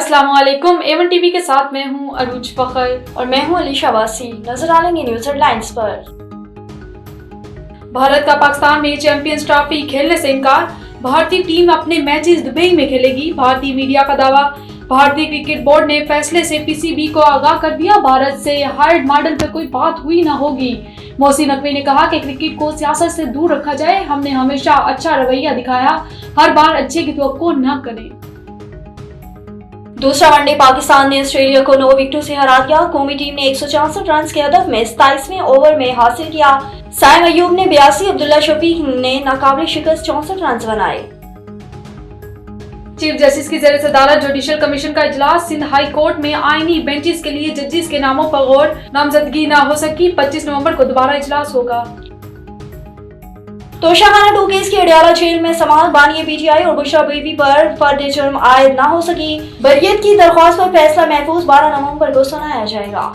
अस्सलाम वालेकुम। A1 TV के साथ मैं हूं अरूज फखर और मैं हूं अलीशा वासी। नजर डालेंगे न्यूज हेडलाइंस पर। भारत का पाकिस्तान में चैंपियंस ट्रॉफी खेलने से इनकार, भारतीय टीम अपने मैचेस दुबई में खेलेगी। भारतीय मीडिया का दावा, भारतीय क्रिकेट बोर्ड ने फैसले से पीसीबी को आगाह कर दिया, भारत से हार्ड मॉडल पर कोई बात हुई ना होगी। मोहसिन नकवी ने कहा कि क्रिकेट को सियासत से दूर रखा जाए, हमने हमेशा अच्छा रवैया दिखाया, हर बार अच्छे की तवक्को न करें। दूसरा वनडे पाकिस्तान ने ऑस्ट्रेलिया को 9 विकेटों से हरा दिया। कौमी टीम ने 164 रन के हदफ में 27वें ओवर में हासिल किया। साइम अयूब ने 82, अब्दुल्ला शफीक ने नाकाबिल शिकस्त 64 रन बनाए। चीफ जस्टिस की ज़ेर सदारत जुडिशल कमीशन का इजलास, सिंध हाई कोर्ट में आईनी बेंचेस के लिए जजेस के नामों पर गौर, नामजदगी न हो सकी। 25 नवंबर को दोबारा इजलास होगा। तोशाखाना 2 केस की अडियाला जेल में समाअत बानी पीटीआई और बुशरा बीवी पर फर्द जुर्म आयद न हो सकी। बरियत की दरख्वास्त पर फैसला महफूज 12 नवंबर को सुनाया जाएगा।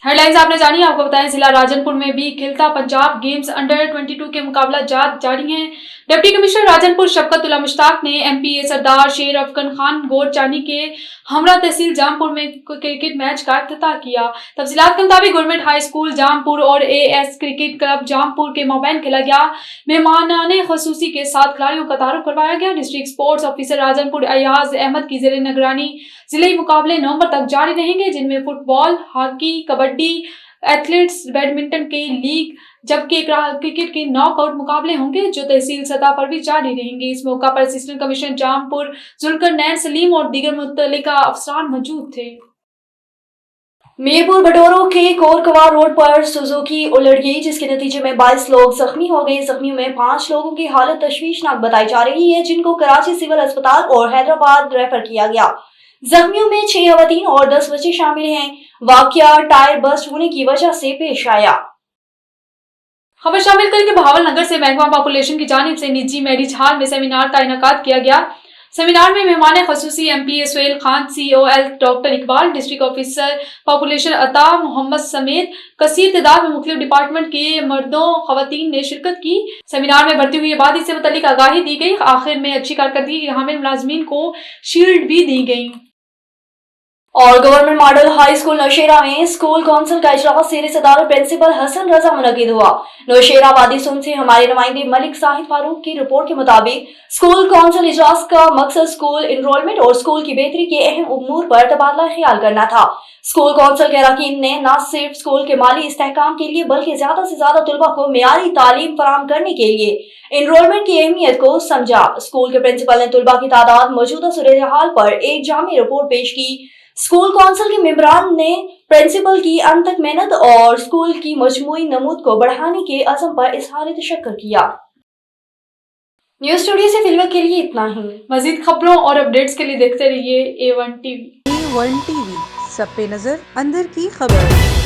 हेडलाइंस आपने जानी, आपको बताएं जिला राजनपुर में भी खिलता पंजाब गेम्स अंडर 22 के मुकाबला जारी हैं। डिप्टी कमिश्नर राजनपुर शफकतुल्ला मुश्ताक ने एमपीए सरदार शेर अफगन खान गोरचानी के हमरा तहसील जामपुर में क्रिकेट मैच का इफ्तिताह किया। तफसीलात के मुताबिक गवर्नमेंट हाई स्कूल जामपुर और एएस क्रिकेट क्लब जामपुर के माबैन खेला गया। मेहमानाने खसूसी के साथ खिलाड़ियों का तारुफ करवाया गया। District sports officer Rajanpur Ayaz Ahmed की जेर निगरानी जिले मुकाबले नवंबर तक जारी रहेंगे, जिनमें football, hockey, kabaddi, athletics, badminton के लीग जबकि क्रिकेट के नॉकआउट मुकाबले होंगे जो तहसील सतह पर भी जारी रहेंगे। इस मौका पर असिस्टेंट कमिश्नर जामपुर जुल्करनैन सलीम और दीगर मुतल्लिका अफसरान मौजूद थे। मीरपुर बटोरो के कोरकवा रोड पर सुजुकी उलट गई, जिसके नतीजे में 22 लोग जख्मी हो गए। जख्मियों में 5 लोगों की हालत तशवीशनाक बताई जा रही है, जिनको कराची सिविल अस्पताल और हैदराबाद रेफर किया गया। जख्मियों में 6 खवातीन और 10 बच्चे शामिल हैं। वाकया टायर बस्ट होने की वजह से पेश आया। खबर शामिल करेंगे बहावल नगर से महकमा पॉपुलेशन की जानिब से निजी मैरिज हॉल में सेमिनार का इनेकाद किया गया। सेमिनार में मेहमान खसूसी MPA Suhail Khan, COL doctor Iqbal, district officer population Ata Mohammad समेत कसीर तादाद में मुख्तलिफ डिपार्टमेंट के मर्दों खवातीन ने शिरकत की। सेमिनार में बढ़ती हुई आबादी से मुतल्लिक आगाही दी गई। आखिर में अच्छी कारकर्दगी के हामिल मुलाजमीन को शील्ड भी दी गई। और government model high school Nowshera में स्कूल काउंसिल का इजलास जेर सदारत प्रिंसिपल हसन रजा मुनक्किद हुआ। नौशेरा वादी सुन से हमारे नुमाइंदे मलिक साहिद फारूक की रिपोर्ट के मुताबिक स्कूल काउंसिल इजलास का मकसद स्कूल इनरोलमेंट और स्कूल की बेहतरी के अहम उमूर पर तबादला ख्याल करना था। स्कूल काउंसिल के अरकान ने न सिर्फ स्कूल के माली इस्तेहकाम के लिए बल्कि ज्यादा से ज्यादा तलबा को मेयारी तालीम फराहम करने के लिए इनरोलमेंट की अहमियत को समझा। स्कूल के प्रिंसिपल ने तलबा की तादाद, मौजूदा सूरत हाल पर एक जामी रिपोर्ट पेश की। स्कूल काउंसिल के मेंबरान ने प्रिंसिपल की अनथक मेहनत और स्कूल की मजमूई नमूद को बढ़ाने के अज़म पर इजहार तशक्कुर किया। न्यूज स्टूडियो से फिलहाल के लिए इतना ही। मजीद खबरों और अपडेट्स के लिए देखते रहिए A1 टीवी। A1 टीवी, सब पे नजर, अंदर की खबर।